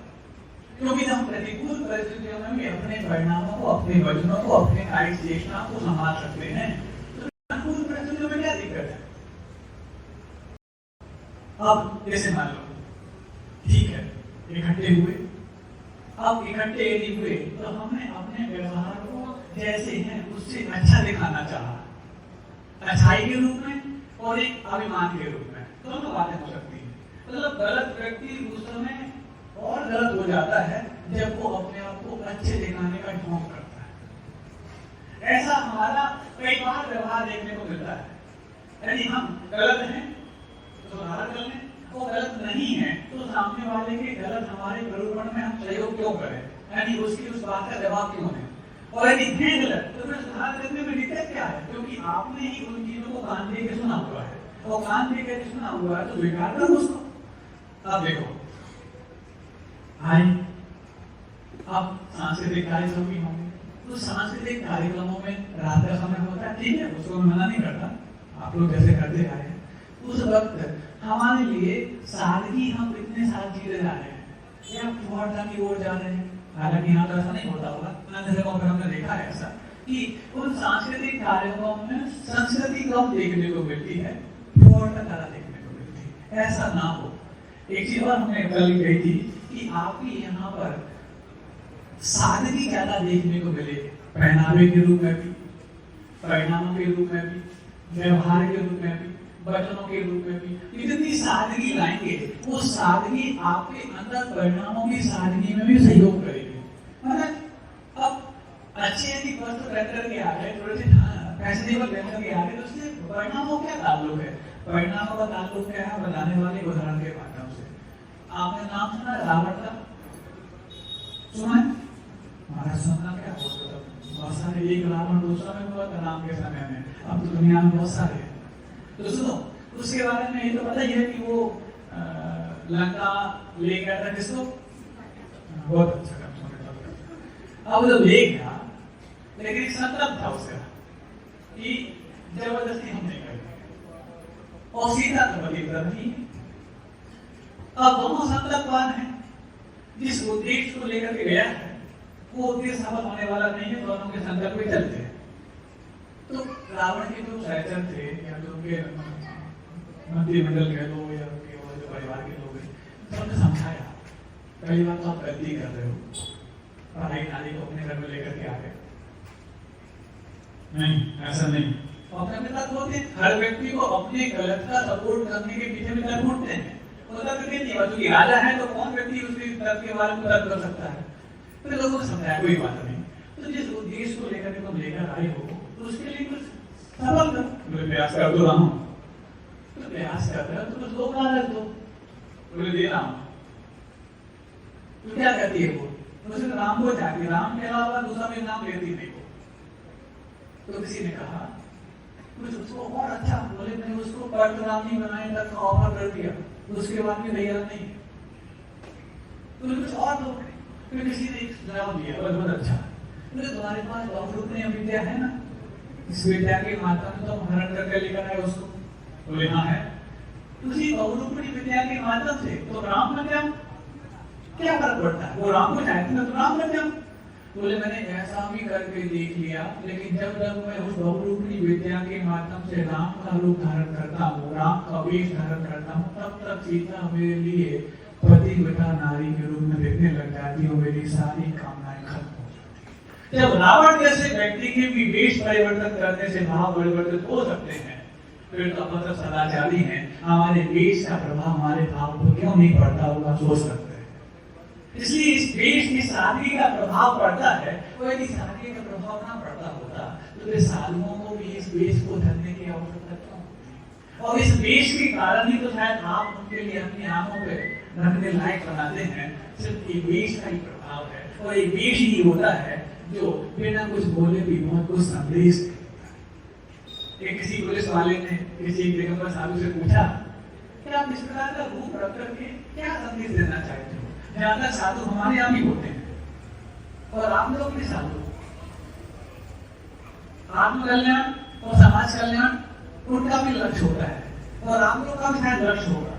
क्योंकि हम प्रतिकूल परिस्थितियों में भी अपने परिणामों को, अपने वचनों को, अपने कार्य चेष्टा को संभाल सकते हैं। तो अनुकूल परिस्थितियों में क्या दिक्कत है? अब जैसे मान लो ठीक है इकट्ठे हुए, अब इकट्ठे यदि हुए तो हमने अपने व्यवहार को जैसे हैं उससे अच्छा दिखाना चाहा, अच्छाई के रूप में और एक अभिमान के रूप में, दोनों बातें हो सकती हैं। मतलब गलत व्यक्ति उस समय और गलत हो जाता है जब वो अपने आप को अच्छे दिखाने का ढोंग करता है। ऐसा हमारा कई बार व्यवहार देखने को मिलता है। यदि हम गलत हैं तो सुधार कर लें, वो गलत नहीं है तो सामने वाले के गलत हमारे निरूपण में हम सहयोग क्यों करें, यानी उसकी उस बात का जवाब क्यों दें। और यदि है गलत तो फिर सुधार करने में दिक्कत क्या है? क्योंकि आपने ही उन चीजों को कान दे के सुना हुआ है, और कान दे के सुना हुआ है तो स्वीकार करो उसको। अब देखो आई अब सांस्कृतिक कार्यक्रम भी होंगे, तो सांस्कृतिक कार्यक्रमों में रात का समय होता है, ठीक है, उसको मैं मना नहीं करता, आप लोग जैसे करते आए हैं। उस वक्त हमारे लिए सादगी हम इतने साल जीते जा रहे हैं या फुहारता की ओर जा रहे हैं, हालांकि यहाँ तो ऐसा नहीं होता होगा, अन्य जगहों पर हमने देखा है ऐसा कि उन सांस्कृतिक कार्यक्रमों में संस्कृति कम देखने को मिलती है, फुहारता ज्यादा देखने को मिलती है। ऐसा ना हो। एक चीज और हमने कल कही थी कि आपकी यहाँ पर सादगी ज्यादा देखने को मिले, पहनावे के रूप में भी, परिणामों के रूप में भी, व्यवहार के रूप में भी, वचनों के रूप में भी इतनी सादगी लाएंगे, वो सादगी आपके अंदर परिणामों की सादगी में भी सहयोग करेगी। मतलब अब अच्छे यदि वस्त्र पहन के आ गए, थोड़े से फैशनेबल पहन के आ गए, तो उससे परिणामों क्या ताल्लुक है? परिणामों का ताल्लुक क्या है? बताने वाले उदाहरण के माध्यम से। आपने नाम सुना रावण का? सुना है? हमारा सुनना क्या बहुत सारे, एक रावण दूसरा में हुआ था राम के समय में, अब तो दुनिया में बहुत सारे हैं। तो सुनो, उसके बारे में ये तो पता ही है कि वो लंका ले गया था किसको? बहुत अच्छा काम सुना। अब जब ले गया, लेकिन एक संकल्प था उसका कि जबरदस्ती हम नहीं करेंगे, और सीता तो पतिव्रता नहीं है। अब दोनों संकल्पवान है, जिस उद्देश्य को लेकर के गया है वो उद्देश्य सफल होने वाला नहीं है, दोनों के संकल्प में चलते हैं। तो रावण के जो सहचर थे या जो उनके मंत्रिमंडल कह लो या उनके और जो परिवार के लोग हैं, सबने समझाया पहली बात तो आप गलती कर रहे हो, पढ़ाई नारी को अपने घर में लेकर के आ गए, नहीं ऐसा नहीं। अपने अपने तर्क होते हैं, हर व्यक्ति को अपने गलत का सपोर्ट करने के पीछे भी तर्क होते हैं, क्योंकि राजा है तो कौन व्यक्ति उसके तर्क के बारे में तर्क कर सकता है। तो लोगों ने समझाया कोई बात नहीं, तो जिस उद्देश्य को लेकर के तुम लेकर आए हो तो उसके लिए कुछ सफल करो। बोले प्रयास कर तो रहा हूँ, तो प्रयास कर रहे हो तो कुछ लोग ना रख दो, बोले दे रहा हूँ। तो क्या कहती है वो? मुझे राम को जाती, राम के अलावा दूसरा भी नाम लेती नहीं वो। तो किसी ने कहा कुछ उसको और अच्छा, बोले मैंने उसको परशुरामी बनाने तक ऑफर कर दिया, उसके बाद भी तैयार नहीं, तो कुछ और दो। फिर किसी ने जवाब दिया बहुत अच्छा, बोले तुम्हारे पास बहुत विद्या है ना, इस विद्या के माध्यम से तुम हरण करके लेकर आए उसको? बोले हाँ है। उसी बहुरूपी विद्या के माध्यम से। तो राम मध्यम क्या फर्क पड़ता है? वो राम को चाहते हैं तो राम मध्यम। बोले मैंने ऐसा भी करके देख लिया, लेकिन जब जब मैं उस बहुरूपी विद्या के माध्यम से राम का रूप धारण करता हूँ, राम का वेश धारण करता हूँ, तब तक सीता मेरे लिए पतिव्रता नारी के रूप में देखने लग जाती है, मेरी सारी कामनाएं खत्म हो जाती। जब रावण जैसे व्यक्ति के भी वेश परिवर्तन करने से भाव परिवर्तित हो सकते हैं, फिर तो मतलब सदाचारी हैं, हमारे वेश का प्रभाव हमारे भाव पर क्यों नहीं पड़ता होगा, सोच सकते हैं। इसलिए इस वेश की सादगी का प्रभाव पड़ता है। वो यदि सादगी का प्रभाव ना पड़ता होता तो साधुओं को भी इस वेश को धरने की आवश्यकता क्यों होती? और इस वेश के कारण ही तो शायद आप उनके लिए अपनी आंखों पे रखने लायक बनाते हैं। सिर्फ एक वेश का ही प्रभाव है, और एक वेश ही होता है जो बिना कुछ बोले भी बहुत कुछ संदेश देता है। किसी पुलिस वाले ने किसी दिगंबर साधु से पूछा कि आप इस प्रकार का रूप रख करके क्या संदेश देना चाहते हो? जहाँ तक साधु हमारे यहाँ भी होते हैं, और आप लोग भी साधु, आत्म कल्याण और समाज कल्याण उनका भी लक्ष्य होता है, और आप लोग का भी शायद लक्ष्य होगा।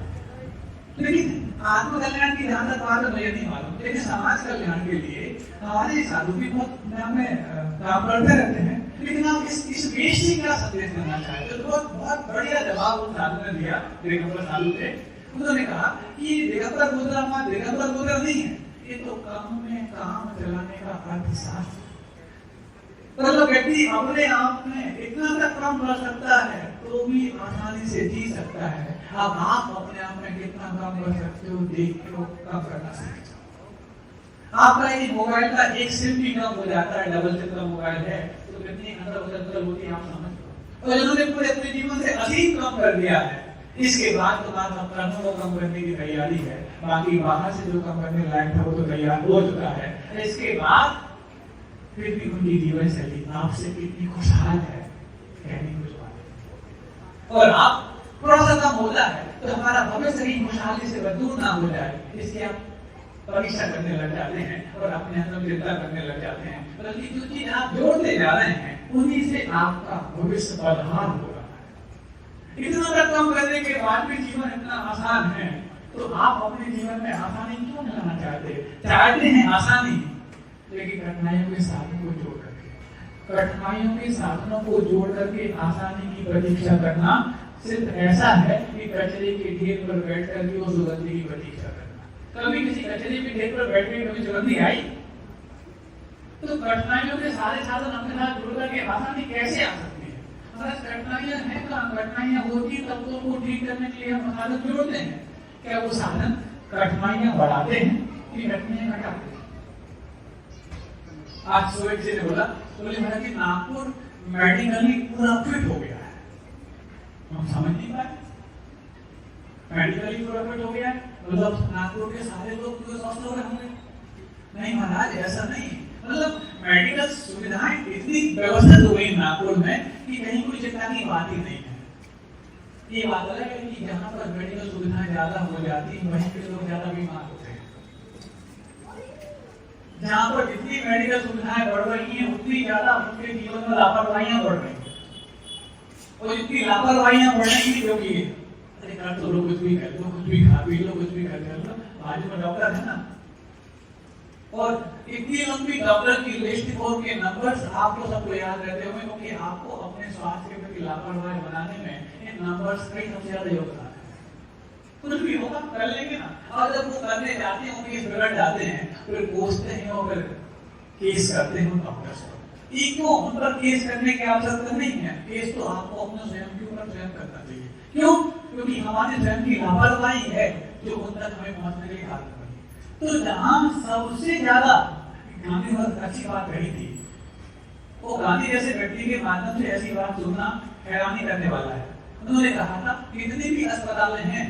लेकिन आत्म कल्याण की जहाँ तक बात है मुझे नहीं मालूम, लेकिन समाज कल्याण के लिए हमारे साधु भी बहुत काम करते रहते हैं। लेकिन आप इस वेश से क्या संदेश देना चाहते हो? तो बहुत बढ़िया जवाब उस साधु ने दिया, दिगंबर साधु थे। उन्होंने कहा कि दिगंबर मुद्रा हमारा दिगंबर मुद्रा नहीं है, ये तो काम में काम चलाने का अर्थशास्त्र। मतलब व्यक्ति अपने आप में इतना तक काम कर सकता है तो भी आसानी से जी सकता है। अब आप अपने आप में कितना काम कर सकते हो देख के काम करना सीख जाओ। आपका ये मोबाइल का एक सिम भी कम हो जाता है, डबल सिम का मोबाइल है तो कितनी अंदर होती है आप समझ लो। और जिन्होंने पूरे अपने जीवन से अधिक काम कर दिया है, इसके बाद तो बात हम कर्मों को कम करने की तैयारी है। बाकी बाहर से जो कम करने लायक था वो तो तैयार हो चुका है। इसके बाद फिर भी उनकी जीवन शैली आपसे कितनी खुशहाल है, कहने कुछ बात। और आप थोड़ा सा कम होता है तो हमारा भविष्य ही खुशहाली से दूर ना हो जाए, इसकी आप परीक्षा करने लग जाते हैं और अपने अंदर चिंता करने लग जाते हैं। बल्कि जो चीज आप जोड़ते जा रहे हैं उन्हीं से आपका भविष्य बदहाल हो रहा है। इतना तक कम करने के बाद भी जीवन इतना आसान है, तो आप अपने जीवन में आसानी क्यों लाना चाहते हैं आसानी, लेकिन कठिनाइयों के साधनों को जोड़ करके, कठिनाइयों के साधनों को जोड़ करके आसानी की प्रतीक्षा करना सिर्फ ऐसा है कि कचरे के ढेर पर बैठ करके वो सुगंधी की प्रतीक्षा करना। कभी किसी कचरे के ढेर पर बैठ के कभी सुगंधी आई? तो कठिनाइयों के सारे साधन अपने साथ जुड़ करके आसानी कैसे आ सकती है? अगर कठिनाइयां हैं कहाँ, कठिनाइयां होती तब तो उनको ठीक करने के लिए हम साधन जोड़ते हैं। क्या वो साधन कठिनाइयां बढ़ाते हैं कि कठिनाइयां घटाते हैं? आज सुबह किसी ने बोला कि नागपुर मेडिकली पूरा फिट हो गया है। हम समझ नहीं पाए, मेडिकली पूरा फिट हो गया है मतलब नागपुर के सारे लोग पूरे स्वस्थ हो रहे होंगे? नहीं महाराज, ऐसा नहीं। मतलब मेडिकल सुविधाएं इतनी व्यवस्थित हो गई नागपुर में कि कहीं कोई चिंता की बात ही नहीं है। ये बात अलग है कि जहाँ पर मेडिकल सुविधाएं ज्यादा हो जाती है वहीं पे लोग ज्यादा बीमार होते हैं। जहाँ पर जितनी मेडिकल सुविधाएं बढ़ रही हैं उतनी ज्यादा उनके जीवन में लापरवाहियां बढ़ रही हैं, और इतनी लापरवाहियां बढ़ेंगी क्योंकि अरे कर तो लो, कुछ भी कर लो, कुछ भी खा पी लो, कुछ भी कर लो, बाजू में डॉक्टर है ना। और इतनी लंबी डॉक्टर की लिस्ट और के नंबर्स आपको सबको याद रहते होंगे, क्योंकि आपको अपने स्वास्थ्य के प्रति लापरवाही बनाने में इन नंबर्स का ही सबसे ज्यादा योगदान है। कुछ भी होगा कर लेंगे ना, और जब वो करने जाते हैं केस बिगड़ जाते हैं, फिर कोसते हैं और फिर केस करते हैं डॉक्टर्स पर। ये क्यों? उन पर केस करने की आवश्यकता नहीं है। केस तो आपको अपने स्वयं के ऊपर स्वयं करना चाहिए। क्यों? क्योंकि हमारे स्वयं की लापरवाही है जो उन तक हमें पहुंचने के कारण बनी। तो जहां सबसे ज्यादा गांधी बहुत अच्छी बात कही थी, वो गांधी जैसे व्यक्ति के माध्यम से ऐसी बात सुनना हैरानी करने वाला है। उन्होंने कहा था जितने भी अस्पताल हैं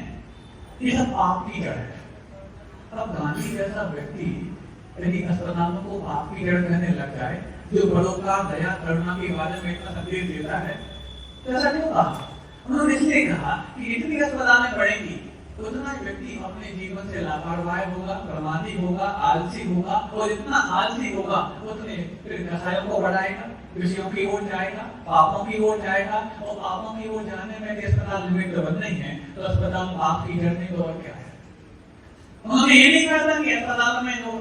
ये सब पाप की जड़ है। अब गांधी जैसा व्यक्ति यदि अस्पतालों को पाप की जड़ कहने लग जाए, जो परोपकार दया करुणा के बारे में इतना संदेश देता है, तो ऐसा क्यों कहा? उन्होंने इसलिए कहा कि इतनी अस्पतालें बढ़ेंगी उतना ही व्यक्ति अपने जीवन से लापरवाह होगा, प्रमादी होगा, आलसी होगा, और इतना आलसी होगा उतने फिर कसायों को बढ़ाएगा, विषयों की ओर जाएगा, पापों की ओर जाएगा, और पापों की ओर जाने में अस्पताल निमित्त बंद नहीं है, तो अस्पताल पाप की जड़ नहीं तो और क्या है। उन्होंने ये नहीं कहा था कि अस्पताल में जो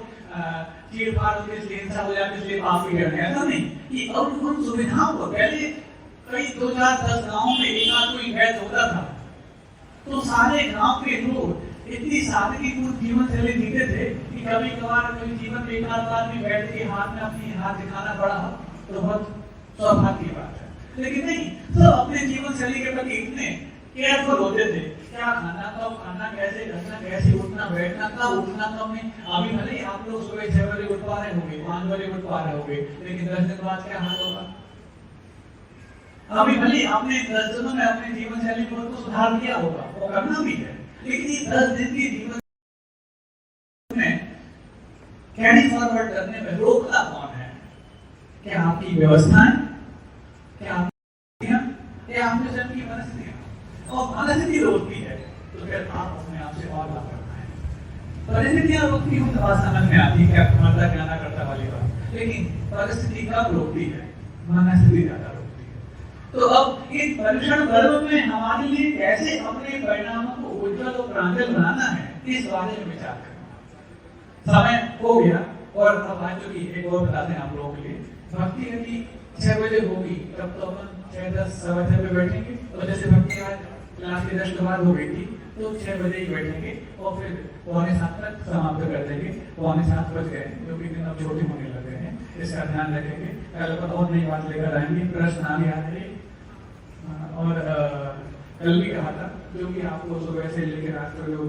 चीड़ फाड़ होती है इसलिए हिंसा हो जाती है इसलिए पाप की जड़ है, ऐसा नहीं। कि और उन सुविधाओं को पहले कई 2 4 10 गाँव में एक आध कोई वैध होता था, तो सारे गांव के लोग इतनी सादगीपूर्ण जीवन शैली जीते थे कि कभी कभार कोई जीवन में एक आदमी बैठ के हाथ में अपनी हाथ दिखाना पड़ा तो बहुत सौभाग्य की बात है। लेकिन नहीं, तो अपने जीवन शैली के प्रति इतने केयरफुल होते थे, क्या खाना, कब खाना, कैसे करना, कैसे उठना बैठना, कब उठना कब नहीं। अभी भले आप लोग सुबह 6 बजे उठ पा रहे होंगे, 5 बजे उठ पा रहे होंगे, लेकिन 10 दिन बाद क्या हाल होगा। अभी भले आपने 10 दिनों में अपने जीवन शैली को तो सुधार किया होगा, वो करना भी है, लेकिन ये 10 दिन के जीवन में कैरी फॉरवर्ड करने में रोकता कौन है? क्या आपकी व्यवस्थाएं, क्या आपके स्वयं की परिस्थितियां? और परिस्थिति रोकती है तो फिर आप अपने आप से और बात करना है। परिस्थितियां रोकती हो तो बात समझ में आती है, क्या मरता क्या ना करता वाली बात, लेकिन परिस्थिति कब रोकती है? मनस्थिति ज्यादा। तो अब इस परीक्षण पर्व में हमारे लिए कैसे अपने परिणामों को उज्जवल और प्रांजल बनाना है, इस बारे में विचार करना। समय हो गया और अब आज जो की एक और बताते हैं आप लोगों के लिए। भक्ति यदि 6 बजे होगी तब तो अपन 6 10 सवा 6 पे बैठेंगे, और जैसे भक्ति आज क्लास के 10 के बाद हो गई थी तो 6 बजे ही बैठेंगे और फिर 6:45 तक समाप्त कर देंगे। 6:45 बज गए, जो कि दिन अब छोटे होने लगे हैं, इसका ध्यान रखेंगे। कल को और नई बात लेकर आएंगे, प्रश्न आगे आ रहे और कल भी कहा था जो कि आपको सुबह से लेकर रात तक जो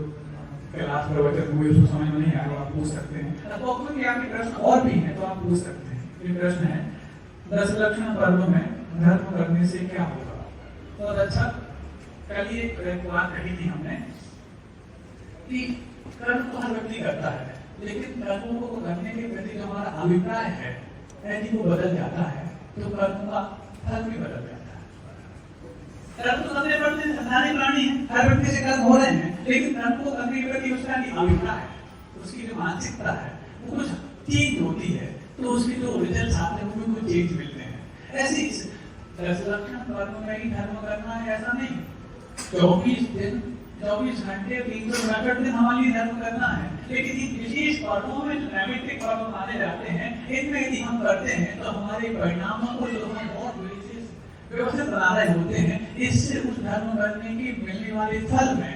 क्लास प्रवचन हुए उसको समझ में नहीं आया, आप पूछ सकते हैं। तो आपके प्रश्न और भी हैं तो आप पूछ सकते हैं। ये प्रश्न है 10 लक्षण पर्व में धर्म करने से क्या होगा। तो अच्छा, कल ये बात कही थी हमने कि कर्म तो हर व्यक्ति करता है, लेकिन कर्मों को करने के प्रति जो हमारा अभिप्राय है यदि वो बदल जाता है तो कर्म का फल भी बदल जाता है। कर्म तो करने पड़ते हैं, सारे प्राणी हैं, हर व्यक्ति से कर्म हो रहे हैं, लेकिन कर्म को करने के प्रति उसका अभिप्राय है, उसकी जो मानसिकता है वो कुछ चेंज होती है, तो उसके जो रिजल्ट आते हैं उनमें कुछ चेंज मिलते हैं। ऐसे 10 लक्षण कर्म में ही धर्म करना है ऐसा नहीं। 24 घंटे 365 दिन हमारे लिए धर्म करना है, लेकिन इन विशेष पर्वों में जो नैमित्तिक पर्व माने जाते हैं इनमें यदि हम करते हैं तो हमारे परिणामों को जो हम बहुत व्यवस्थित बना रहे होते हैं, इससे उस धर्म करने की मिलने वाले फल में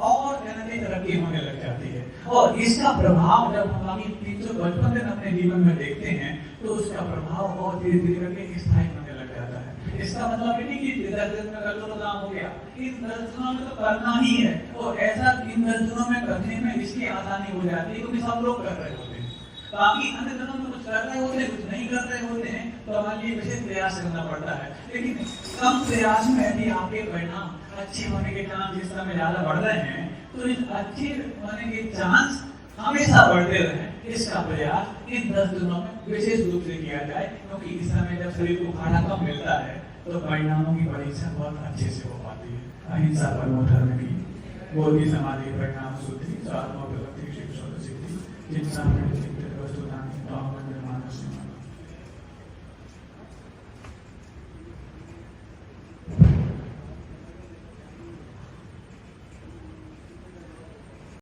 और जननी तरक्की होने लग जाती है। और इसका प्रभाव जब हम 355 दिन अपने जीवन में देखते हैं तो उसका प्रभाव बहुत धीरे धीरे करके स्थायी होने लग जाता है। इसका मतलब ये नहीं कि 10 दिन में कर लो तो काम हो गया, इन 10 दिनों में तो करना ही है, और ऐसा इन 10 दिनों में करने में इसकी आसानी हो जाती है क्योंकि सब लोग कर रहे होते हैं। बाकी अन्य दिनों में कुछ कर रहे होते हैं, कुछ नहीं कर रहे होते हैं, तो हमारे लिए विशेष प्रयास करना पड़ता है। लेकिन कम प्रयास में यदि आपके परिणाम अच्छे होने के चांस जिस समय ज्यादा बढ़ रहे हैं तो इस अच्छे होने के चांस हमेशा बढ़ते रहे, इसका प्रयास इन 10 दिनों में विशेष रूप से किया जाए, क्योंकि इस समय जब शरीर को खाना कम मिलता है तो परिणामों की परीक्षा बहुत अच्छे से हो पाती है। अहिंसा परमो धर्म की, बोधि समाधि परिणाम शुद्धि, आत्मोपलब्धि शिक्षा सिद्धि, जिन